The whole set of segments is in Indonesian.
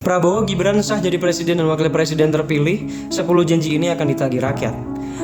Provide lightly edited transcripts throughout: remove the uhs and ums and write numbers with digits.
Prabowo Gibran sah jadi presiden dan wakil presiden terpilih, 10 janji ini akan ditagih rakyat.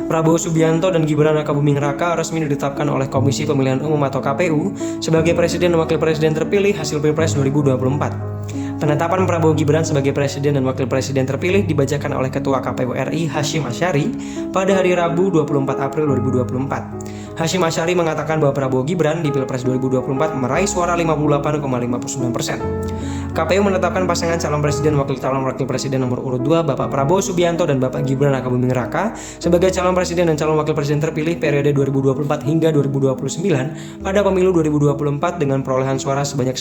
Prabowo Subianto dan Gibran Rakabuming Raka resmi ditetapkan oleh Komisi Pemilihan Umum atau KPU sebagai presiden dan wakil presiden terpilih hasil Pilpres 2024. Penetapan Prabowo Gibran sebagai presiden dan wakil presiden terpilih dibacakan oleh Ketua KPU RI Hasyim Asyari pada hari Rabu 24 April 2024. Hasyim Asyari mengatakan bahwa Prabowo Gibran di Pilpres 2024 meraih suara 58,59%. KPU menetapkan pasangan calon presiden dan wakil presiden nomor urut 2 Bapak Prabowo Subianto dan Bapak Gibran Rakabuming Raka sebagai calon presiden dan calon wakil presiden terpilih periode 2024 hingga 2029 pada pemilu 2024 dengan perolehan suara sebanyak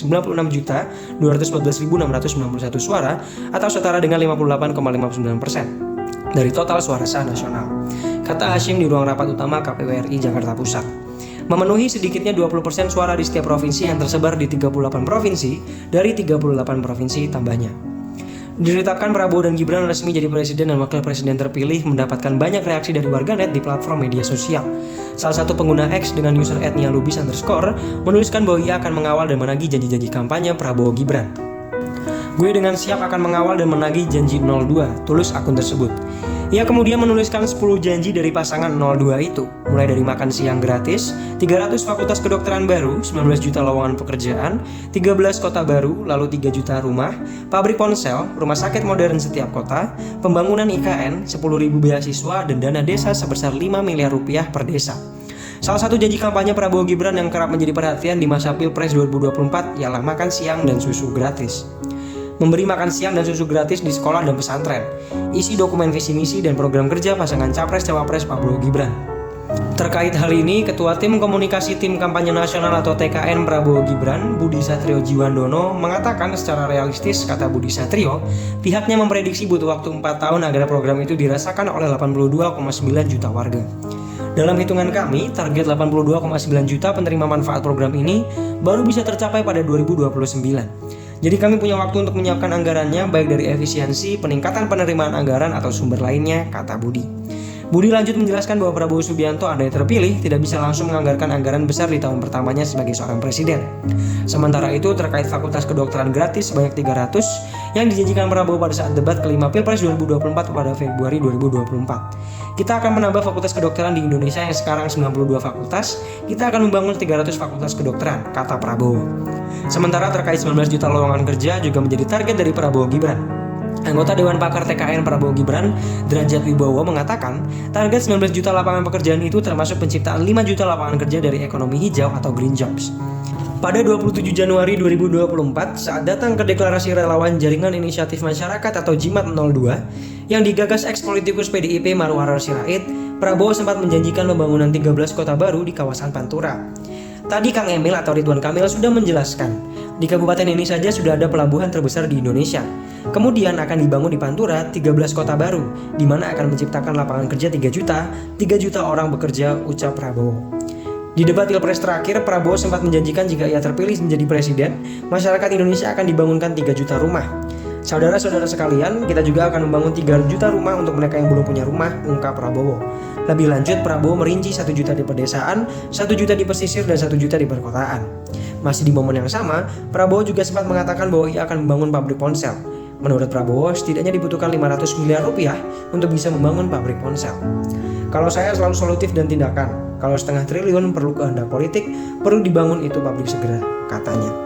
96.214.691 suara atau setara dengan 58,59% dari total suara sah nasional, kata Hasyim di ruang rapat utama KPU RI Jakarta Pusat. Memenuhi sedikitnya 20% suara di setiap provinsi yang tersebar di 38 provinsi dari 38 provinsi tambahnya. Ditetapkan Prabowo dan Gibran resmi jadi presiden dan wakil presiden terpilih mendapatkan banyak reaksi dari warganet di platform media sosial. Salah satu pengguna X dengan user @nialubis_ menuliskan bahwa ia akan mengawal dan menagih janji-janji kampanye Prabowo Gibran. "Gue dengan siap akan mengawal dan menagih janji 02", tulis akun tersebut. Ia kemudian menuliskan 10 janji dari pasangan 02 itu, mulai dari makan siang gratis, 300 fakultas kedokteran baru, 19 juta lowongan pekerjaan, 13 kota baru, lalu 3 juta rumah, pabrik ponsel, rumah sakit modern setiap kota, pembangunan IKN, 10.000 beasiswa, dan dana desa sebesar 5 miliar rupiah per desa. Salah satu janji kampanye Prabowo Gibran yang kerap menjadi perhatian di masa Pilpres 2024 ialah makan siang dan susu gratis. Memberi makan siang dan susu gratis di sekolah dan pesantren. Isi dokumen visi misi dan program kerja pasangan Capres-Cawapres Prabowo Gibran. Terkait hal ini, Ketua Tim Komunikasi Tim Kampanye Nasional atau TKN Prabowo Gibran, Budi Satrio Jiwandono, mengatakan secara realistis, kata Budi Satrio, pihaknya memprediksi butuh waktu 4 tahun agar program itu dirasakan oleh 82,9 juta warga. Dalam hitungan kami, target 82,9 juta penerima manfaat program ini baru bisa tercapai pada 2029. Jadi kami punya waktu untuk menyiapkan anggarannya baik dari efisiensi, peningkatan penerimaan anggaran atau sumber lainnya, kata Budi. Budi lanjut menjelaskan bahwa Prabowo Subianto andai terpilih tidak bisa langsung menganggarkan anggaran besar di tahun pertamanya sebagai seorang presiden. Sementara itu terkait fakultas kedokteran gratis sebanyak 300 yang dijanjikan Prabowo pada saat debat kelima Pilpres 2024 pada Februari 2024. Kita akan menambah fakultas kedokteran di Indonesia yang sekarang 92 fakultas, kita akan membangun 300 fakultas kedokteran, kata Prabowo. Sementara terkait 19 juta lowongan kerja juga menjadi target dari Prabowo Gibran. Anggota Dewan Pakar TKN Prabowo Gibran, Derajat Wibowo mengatakan, target 19 juta lapangan pekerjaan itu termasuk penciptaan 5 juta lapangan kerja dari ekonomi hijau atau green jobs. Pada 27 Januari 2024, saat datang ke deklarasi relawan Jaringan Inisiatif Masyarakat atau JIMAT 02 yang digagas ex-politikus PDIP Marwarar Sirait, Prabowo sempat menjanjikan pembangunan 13 kota baru di kawasan Pantura. Tadi Kang Emil atau Ridwan Kamil sudah menjelaskan, di kabupaten ini saja sudah ada pelabuhan terbesar di Indonesia. Kemudian akan dibangun di Pantura 13 kota baru, di mana akan menciptakan lapangan kerja 3 juta orang bekerja, ucap Prabowo. Di debat Pilpres terakhir, Prabowo sempat menjanjikan jika ia terpilih menjadi presiden, masyarakat Indonesia akan dibangunkan 3 juta rumah. Saudara-saudara sekalian, kita juga akan membangun 3 juta rumah untuk mereka yang belum punya rumah, ungkap Prabowo. Lebih lanjut, Prabowo merinci 1 juta di pedesaan, 1 juta di pesisir, dan 1 juta di perkotaan. Masih di momen yang sama, Prabowo juga sempat mengatakan bahwa ia akan membangun pabrik ponsel. Menurut Prabowo, setidaknya dibutuhkan 500 miliar rupiah untuk bisa membangun pabrik ponsel. Kalau saya selalu solutif dan tindakan, kalau setengah triliun perlu kehendak politik, perlu dibangun itu pabrik segera, katanya.